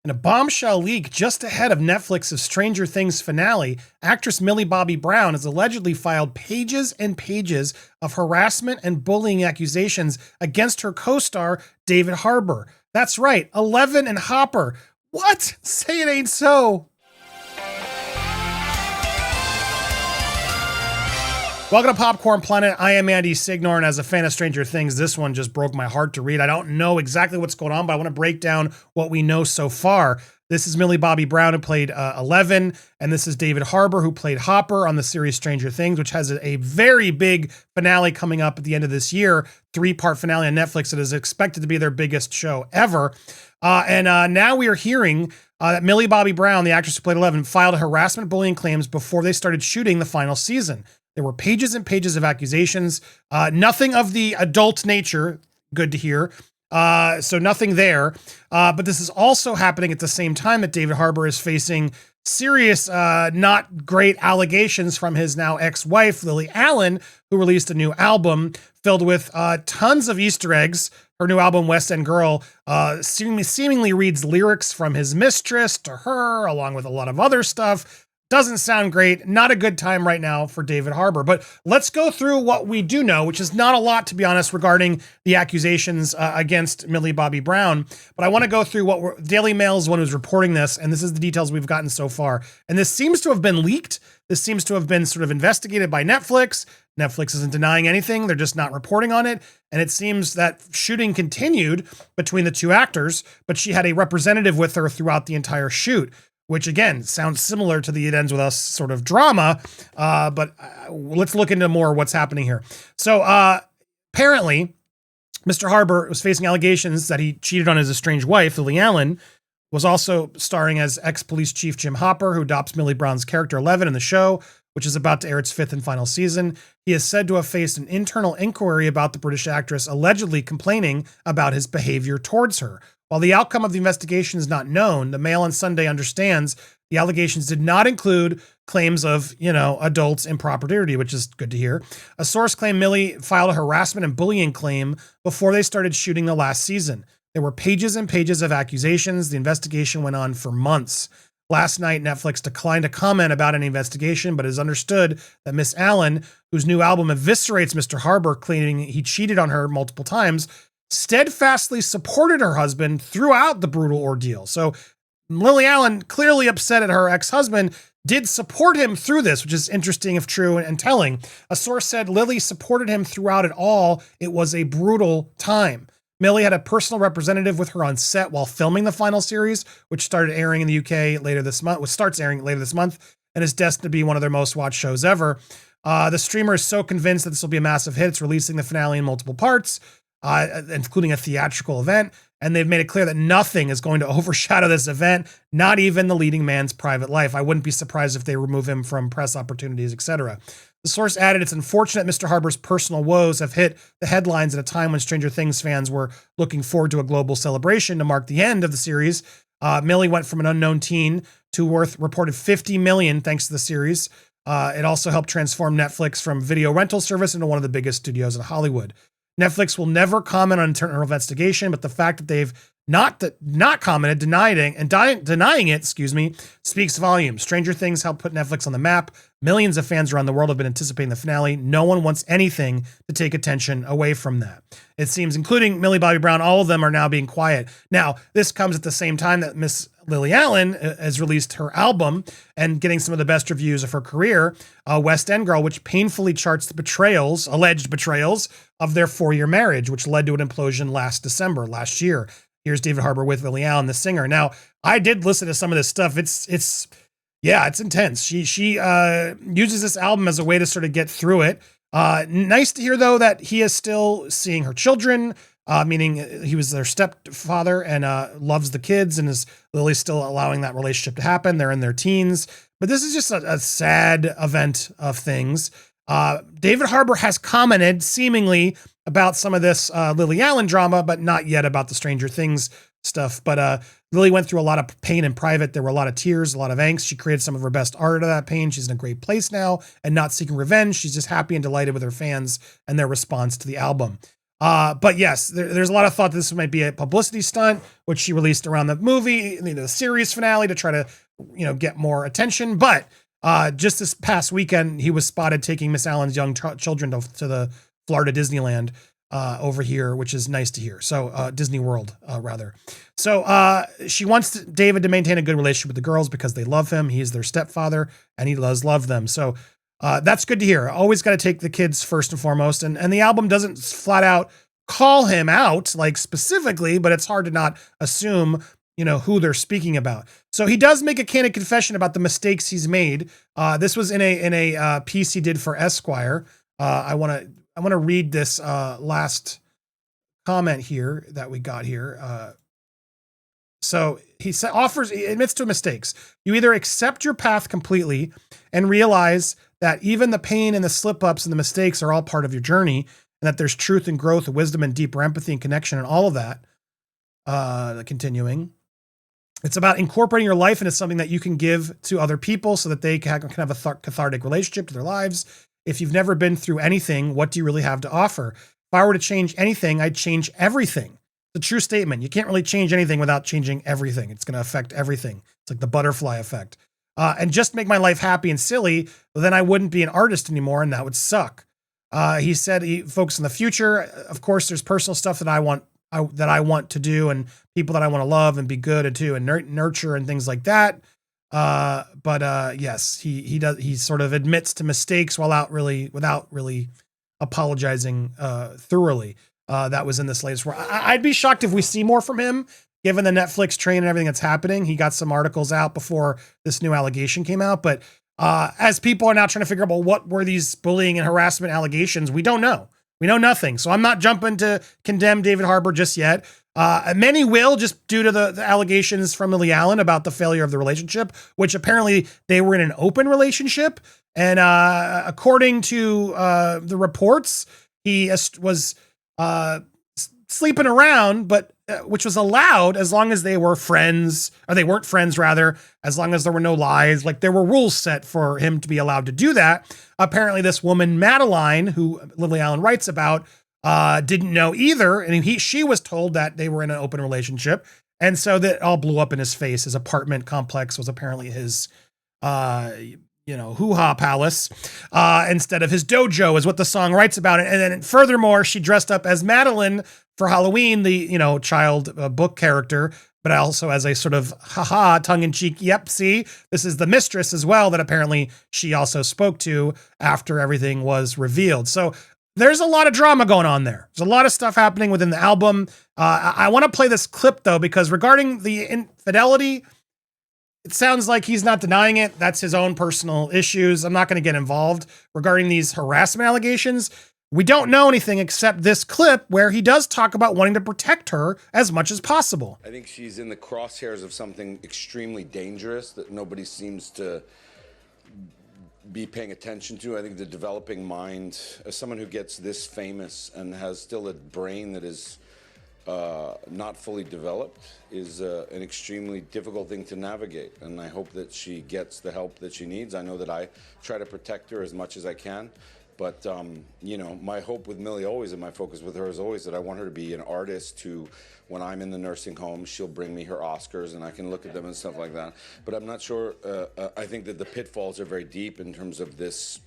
In a bombshell leak just ahead of Netflix's Stranger Things finale, actress Millie Bobby Brown has allegedly filed pages and pages of harassment and bullying accusations against her co-star David Harbour. That's right, 11 and Hopper. What? Say it ain't so. Welcome to Popcorn Planet. I am Andy Signore, and as a fan of Stranger Things, this one just broke my heart to read. I don't know exactly what's going on, but I want to break down what we know so far. This is Millie Bobby Brown, who played 11, and this is David Harbour, who played Hopper on the series Stranger Things, which has a very big finale coming up at the end of this year, 3-part finale on Netflix that is expected to be their biggest show ever. Now we are hearing that Millie Bobby Brown, the actress who played 11, filed harassment bullying claims before they started shooting the final season. There were pages and pages of accusations, nothing of the adult nature, good to hear, so nothing there. But this is also happening at the same time that David Harbour is facing serious, not great allegations from his now ex-wife, Lily Allen, who released a new album filled with tons of Easter eggs. Her new album, West End Girl, seemingly reads lyrics from his mistress to her, along with a lot of other stuff. Doesn't sound great. Not a good time right now for David Harbour. But let's go through what we do know, which is not a lot, to be honest, regarding the accusations against Millie Bobby Brown. But I want to go through what Daily Mail is the one who's reporting this, and this is the details we've gotten so far. And this seems to have been leaked. This seems to have been sort of investigated by Netflix. Netflix isn't denying anything. They're just not reporting on it. And it seems that shooting continued between the two actors, but she had a representative with her throughout the entire shoot, which again sounds similar to the It Ends With Us sort of drama, but let's look into more what's happening here. So apparently, Mr. Harbour was facing allegations that he cheated on his estranged wife, Lily Allen, was also starring as ex-police chief Jim Hopper, who adopts Millie Brown's character 11 in the show, which is about to air its 5th and final season. He is said to have faced an internal inquiry about the British actress allegedly complaining about his behavior towards her. While the outcome of the investigation is not known, the Mail on Sunday understands the allegations did not include claims of, adults' impropriety, which is good to hear. A source claimed Millie filed a harassment and bullying claim before they started shooting the last season. There were pages and pages of accusations. The investigation went on for months. Last night, Netflix declined to comment about any investigation, but it is understood that Miss Allen, whose new album eviscerates Mr. Harbour, claiming he cheated on her multiple times, steadfastly supported her husband throughout the brutal ordeal. So Lily Allen, clearly upset at her ex-husband, did support him through this, which is interesting if true and telling. A source said Lily supported him throughout it all. It was a brutal time. Millie had a personal representative with her on set while filming the final series, which started airing in the UK later this month, which starts airing later this month, and is destined to be one of their most watched shows ever. The streamer is so convinced that this will be a massive hit, it's releasing the finale in multiple parts, including a theatrical event. And they've made it clear that nothing is going to overshadow this event, not even the leading man's private life. I wouldn't be surprised if they remove him from press opportunities, etc. The source added, it's unfortunate Mr. Harbour's personal woes have hit the headlines at a time when Stranger Things fans were looking forward to a global celebration to mark the end of the series. Millie went from an unknown teen to worth reported $50 million thanks to the series. It also helped transform Netflix from video rental service into one of the biggest studios in Hollywood. Netflix will never comment on internal investigation, but the fact that they've not commented, denying it, speaks volumes. Stranger Things helped put Netflix on the map. Millions of fans around the world have been anticipating the finale. No one wants anything to take attention away from that. It seems, including Millie Bobby Brown, all of them are now being quiet. Now, this comes at the same time that Miss Lily Allen has released her album and getting some of the best reviews of her career, West End Girl, which painfully charts the alleged betrayals of their 4-year marriage, which led to an implosion last year. Here's David Harbour with Lily Allen, the singer. Now, I did listen to some of this stuff. It's intense. She uses this album as a way to sort of get through it. Nice to hear, though, that he is still seeing her children, meaning he was their stepfather and loves the kids, and is Lily's still allowing that relationship to happen. They're in their teens. But this is just a sad event of things. David Harbour has commented seemingly about some of this Lily Allen drama, but not yet about the Stranger Things stuff. But Lily went through a lot of pain in private. There were a lot of tears, a lot of angst. She created some of her best art out of that pain. She's in a great place now and not seeking revenge. She's just happy and delighted with her fans and their response to the album. But yes, there's a lot of thought that this might be a publicity stunt, which she released around the movie, the series finale, to try to, get more attention. But just this past weekend, he was spotted taking Miss Allen's young children to the Florida Disneyland over here, which is nice to hear. So Disney World, rather. So she wants David to maintain a good relationship with the girls because they love him. He's their stepfather and he does love them. So that's good to hear. Always got to take the kids first and foremost. And the album doesn't flat out call him out, like specifically, but it's hard to not assume, who they're speaking about. So he does make a candid confession about the mistakes he's made. This was in a piece he did for Esquire. I want to read this last comment here that we got here. So he admits to mistakes. You either accept your path completely and realize that even the pain and the slip ups and the mistakes are all part of your journey, and that there's truth and growth and wisdom and deeper empathy and connection and all of that. Continuing. It's about incorporating your life into something that you can give to other people so that they can have a cathartic relationship to their lives. If you've never been through anything, what do you really have to offer? If I were to change anything, I'd change everything. It's a true statement. You can't really change anything without changing everything. It's going to affect everything. It's like the butterfly effect. And just make my life happy and silly, then I wouldn't be an artist anymore, and that would suck. He said he focused on the future. Of course, there's personal stuff that I want to do, and people that I want to love and be good at too, and nurture and things like that. But yes, he sort of admits to mistakes without really apologizing thoroughly. That was in this latest work. I'd be shocked if we see more from him, given the Netflix train and everything that's happening. He got some articles out before this new allegation came out, but as people are now trying to figure out, well, what were these bullying and harassment allegations? We don't know. We know nothing. So I'm not jumping to condemn David Harbour just yet. Many will, just due to the allegations from Millie Allen about the failure of the relationship, which apparently they were in an open relationship. And according to the reports, he was sleeping around, but which was allowed as long as they were friends, or they weren't friends rather, as long as there were no lies. Like there were rules set for him to be allowed to do that. Apparently this woman, Madeline, who Lily Allen writes about, didn't know either. And she was told that they were in an open relationship. And so that all blew up in his face. His apartment complex was apparently his, hoo-ha palace, instead of his dojo, is what the song writes about it. And then furthermore, she dressed up as Madeline for Halloween, the, child book character, but also as a sort of tongue-in-cheek, yep, see, this is the mistress as well, that apparently she also spoke to after everything was revealed. So there's a lot of drama going on there. There's a lot of stuff happening within the album. I want to play this clip though, because regarding the infidelity, it sounds like he's not denying it. That's his own personal issues. I'm not going to get involved. Regarding these harassment allegations, we don't know anything except this clip where he does talk about wanting to protect her as much as possible. I think she's in the crosshairs of something extremely dangerous that nobody seems to be paying attention to. I think the developing mind, as someone who gets this famous and has still a brain that is not fully developed, is an extremely difficult thing to navigate. And I hope that she gets the help that she needs. I know that I try to protect her as much as I can. But, my hope with Millie always, and my focus with her is always that I want her to be an artist who, when I'm in the nursing home, she'll bring me her Oscars and I can look at them and stuff like that. But I'm not sure, I think that the pitfalls are very deep in terms of this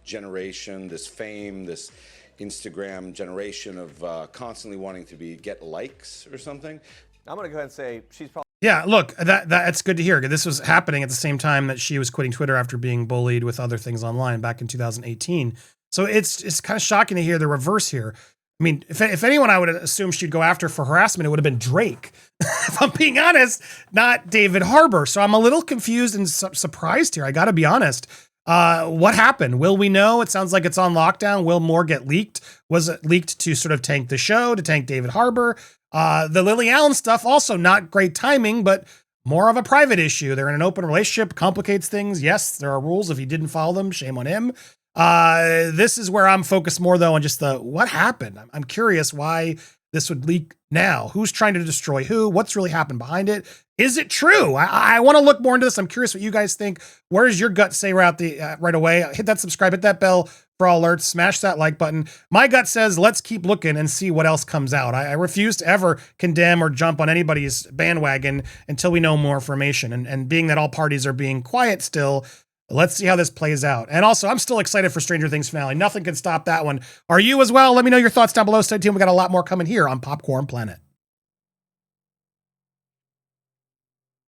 generation, this fame, this Instagram generation of constantly wanting to get likes or something. I'm going to go ahead and say she's probably... Yeah, look, that's good to hear. This was happening at the same time that she was quitting Twitter after being bullied with other things online back in 2018. So it's kind of shocking to hear the reverse here. I mean, if anyone I would assume she'd go after for harassment, it would have been Drake. If I'm being honest, not David Harbour. So I'm a little confused and surprised here. I got to be honest. What happened? Will we know? It sounds like it's on lockdown. Will more get leaked? Was it leaked to sort of tank the show, to tank David Harbour? The Lily Allen stuff, also not great timing, but more of a private issue. They're in an open relationship, complicates things. Yes, there are rules. If he didn't follow them, shame on him. This is where I'm focused more though on just what happened. I'm curious why this would leak now. Who's trying to destroy who? What's really happened behind it? Is it true? I want to look more into this. I'm curious what you guys think. Where does your gut say right away? Hit that subscribe, hit that bell for all alerts. Smash that like button. My gut says let's keep looking and see what else comes out. I refuse to ever condemn or jump on anybody's bandwagon until we know more information. And being that all parties are being quiet still, let's see how this plays out. And also, I'm still excited for Stranger Things finale. Nothing can stop that one. Are you as well? Let me know your thoughts down below. Stay tuned. We got a lot more coming here on Popcorn Planet.